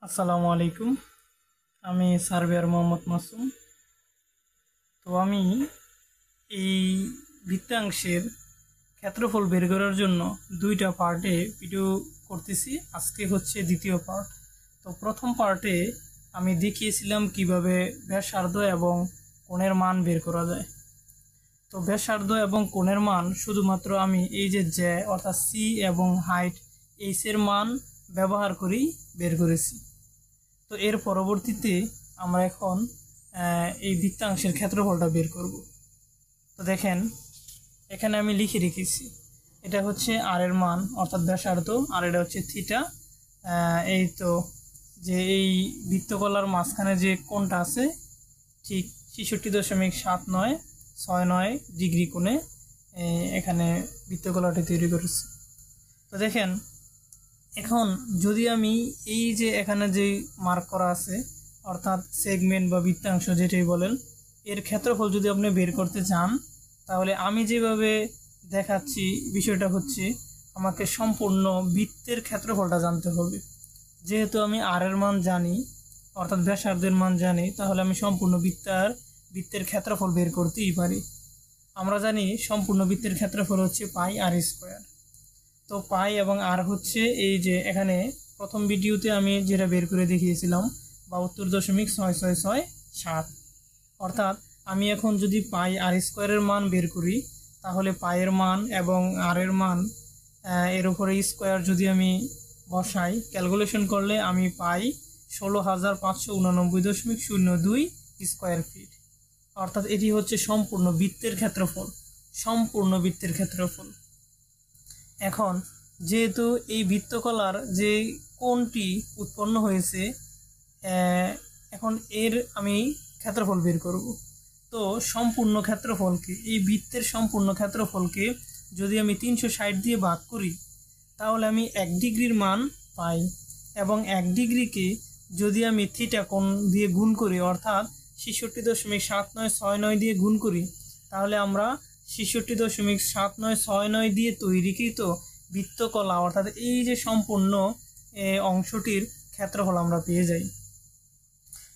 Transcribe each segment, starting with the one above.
আসসালামু আলাইকুম। আমি সার্ভেয়ার মোহাম্মদ মাসুম। তো আমি এই বৃত্তাংশের ক্ষেত্রফল বের করার জন্য দুইটা পার্টে ভিডিও করতেছি। আজকে হচ্ছে দ্বিতীয় পার্ট। তো প্রথম পার্টে আমি দেখিয়েছিলাম কিভাবে ব্যাসার্ধ এবং কোণের মান বের করা যায়। তো ব্যাসার্ধ এবং কোণের মান শুধুমাত্র আমি এই যে অর্থাৎ সি এবং হাইট এইচের মান ব্যবহার করেই বের করেছি। তো এর পরবর্তীতে আমরা এখন এই বৃত্তাংশের ক্ষেত্রফলটা বের করব। তো দেখেন এখানে আমি লিখে রেখেছি, এটা হচ্ছে আর এর মান অর্থাৎ ব্যাসার্ধ, আর এটা হচ্ছে থিটা। এই তো যে এই বৃত্তকলার মাঝখানে যে কোণটা আছে ঠিক 66.7969 ডিগ্রি কোণে এখানে বৃত্তকলাটি তৈরি করেছি। তো দেখেন এখন যদি আমি এই যে এখানে যে মার্ক করা আছে অর্থাৎ সেগমেন্ট বা বৃত্তাংশ যেটাই বলেন, এর ক্ষেত্রফল যদি আপনি বের করতে চান তাহলে আমি যেভাবে দেখাচ্ছি বিষয়টা হচ্ছে আমাকে সম্পূর্ণ বৃত্তের ক্ষেত্রফলটা জানতে হবে। যেহেতু আমি আর এর মান জানি অর্থাৎ ব্যাসার্ধের মান জানি, তাহলে আমি সম্পূর্ণ বৃত্তের ক্ষেত্রফল বের করতেই পারি। আমরা জানি সম্পূর্ণ বৃত্তের ক্ষেত্রফল হচ্ছে পাই আর স্কোয়ার। তো পাই এবং আর হচ্ছে এই যে এখানে প্রথম ভিডিওতে আমি যেটা বের করে দেখিয়েছিলাম 72.6667। অর্থাৎ আমি এখন যদি পাই আর স্কোয়ারের মান বের করি তাহলে পায়ের মান এবং আর এর মান এর উপরে স্কোয়ার যদি আমি বসাই ক্যালকুলেশন করলে আমি পাই 16,589.02 স্কোয়ার ফিট। অর্থাৎ এটি হচ্ছে সম্পূর্ণ বৃত্তের ক্ষেত্রফল। এখন যেহেতু এই বৃত্তকলার যে কোণটি উৎপন্ন হয়েছে, এখন এর আমি ক্ষেত্রফল বের করব। তো সম্পূর্ণ ক্ষেত্রফলকে এই বৃত্তের সম্পূর্ণ ক্ষেত্রফলকে যদি আমি 360 দিয়ে ভাগ করি তাহলে আমি 1 ডিগ্রির মান পাই, এবং 1 ডিগ্রিকে যদি আমি থিটা কোণ দিয়ে গুণ করি অর্থাৎ 66.7969 দিয়ে গুণ করি তাহলে আমরা 66.7969 দিয়ে তৈরিকৃত বৃত্তকলা অর্থাৎ এই যে সম্পূর্ণ অংশটির ক্ষেত্রফল আমরা পেয়ে যাই।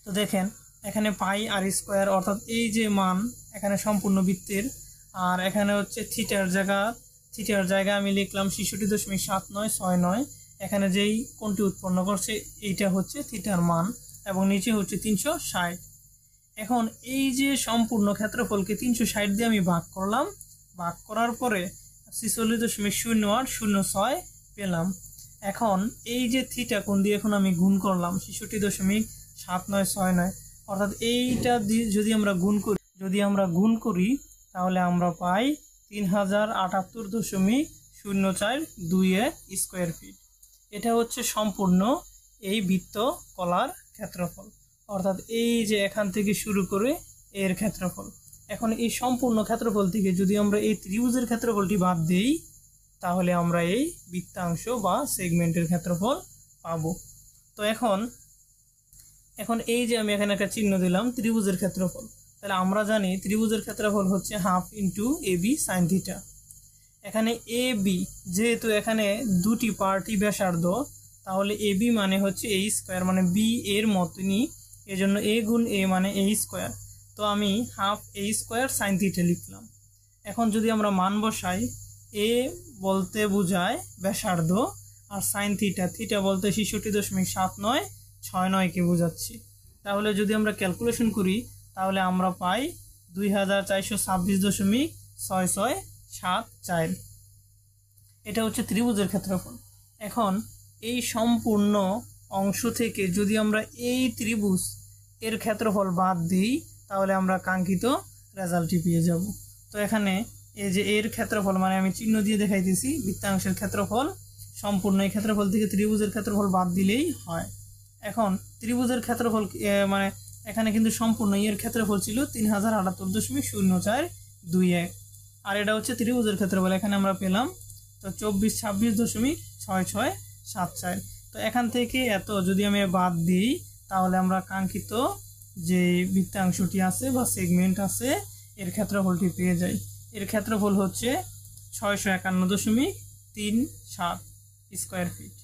তো দেখেন এখানে পাই আর স্কোয়ার অর্থাৎ এই যে মান এখানে সম্পূর্ণ বৃত্তের, আর এখানে হচ্ছে থিটার জায়গা আমি লিখলাম 66.7969। এখানে যেই কোণটি উৎপন্ন করছে এইটা হচ্ছে থিটার মান এবং নিচে হচ্ছে 360। এখন এই যে সম্পূর্ণ ক্ষেত্রফলকে 360 দিয়ে আমি ভাগ করলাম, ভাগ করার পরে 46.0806 পেলাম। এখন এই যে থিটা কোণ দিয়ে এখন আমি গুণ করলাম 66.7969, অর্থাৎ এইটা দিয়ে যদি আমরা গুণ করি তাহলে আমরা পাই 3078.042 স্কোয়ার ফিট। এটা হচ্ছে সম্পূর্ণ এই বৃত্তকলার ক্ষেত্রফল, অর্থাৎ এই যে এখান থেকে শুরু করে এর ক্ষেত্রফল। এখন এই সম্পূর্ণ ক্ষেত্রফল থেকে যদি আমরা এই ত্রিভুজের ক্ষেত্রফলটি বাদ দিই তাহলে আমরা এই বৃত্তাংশ বা সেগমেন্টের ক্ষেত্রফল পাবো। তো এখন এই যে আমি এখানে একটা চিহ্ন দিলাম ত্রিভুজের ক্ষেত্রফল, তাহলে আমরা জানি ত্রিভুজের ক্ষেত্রফল হচ্ছে half into AB sine theta. এখানে এ বি যেহেতু এখানে দুটি পার্টই ব্যাসার্ধ, তাহলে এ বি মানে হচ্ছে এ স্কোয়ার, মানে বি এর মতনই, এজন্য এ গুণ এ মানে এ স্কোয়ার। তো আমি হাফ এ স্কোয়ার সাইন থিটা লিখলাম। এখন যদি আমরা মান বসাই, এ বলতে বোঝায় ব্যাসার্ধ আর সাইন থিটা বলতে 66.7969কে বোঝাচ্ছি। তাহলে যদি আমরা ক্যালকুলেশন করি তাহলে আমরা পাই 2426.6674। এটা হচ্ছে ত্রিভুজের ক্ষেত্রফল। এখন এই সম্পূর্ণ অংশ থেকে যদি আমরা এই ত্রিভুজ এর ক্ষেত্রফল বাদ দিই তাহলে আমরা কাঙ্ক্ষিত রেজাল্টটি পেয়ে যাব। তো এখানে এই যে এর ক্ষেত্রফল মানে আমি চিহ্ন দিয়ে দেখাইতেছি বৃত্তাংশের ক্ষেত্রফল, সম্পূর্ণ এই ক্ষেত্রফল থেকে ত্রিভুজের ক্ষেত্রফল বাদ দিলেই হয়। এখন ত্রিভুজের ক্ষেত্রফল মানে এখানে কিন্তু সম্পূর্ণ এর ক্ষেত্রফল ছিল 3078.042, আর এটা হচ্ছে ত্রিভুজের ক্ষেত্রফল এখানে আমরা পেলাম তো 2426.6674। তো এখান থেকে এত যদি আমি বাদ দিই তাহলে আমরা কাঙ্ক্ষিত যে বৃত্তাংশটি আছে বা সেগমেন্ট আছে এর ক্ষেত্রফলটি পেয়ে যাই। এর ক্ষেত্রফল হচ্ছে 651.37 স্কোয়ার ফিট।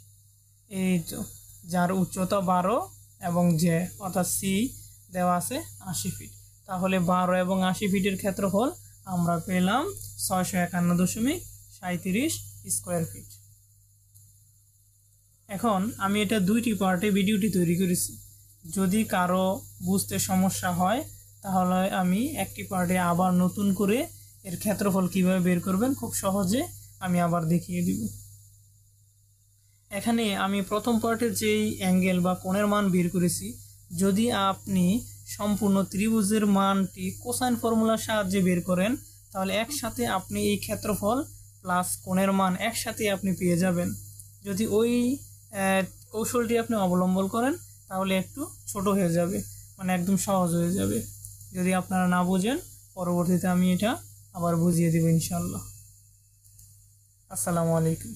এই তো যার উচ্চতা 12 এবং যে অর্থাৎ সি দেওয়া আছে 80 ফিট। তাহলে 12 এবং 80 ফিটের ক্ষেত্রফল আমরা পেলাম 651.37 স্কোয়ার ফিট। এখন আমি এটা দুইটি পার্টে ভিডিওটি তৈরি করেছি। যদি কারো বুঝতে সমস্যা হয় তাহলে আমি একটি পার্টে আবার নতুন করে এর ক্ষেত্রফল কিভাবে বের করবেন খুব সহজে আমি আবার দেখিয়ে দিব। এখানে আমি প্রথম পার্টের যেই অ্যাঙ্গেল বা কোণের মান বের করেছি, যদি আপনি সম্পূর্ণ ত্রিভুজের মানটি কোসাইন ফর্মুলার সাহায্যে বের করেন তাহলে একসাথে আপনি এই ক্ষেত্রফল প্লাস কোণের মান একসাথে আপনি পেয়ে যাবেন। যদি ওই কৌশলটি আপনি অবলম্বন করেন তাহলে একটু ছোট হয়ে যাবে, মানে একদম সহজ হয়ে যাবে। যদি আপনারা না বোঝেন পরবর্তীতে আমি এটা আবার বুঝিয়ে দেব ইনশাআল্লাহ। আসসালামু আলাইকুম।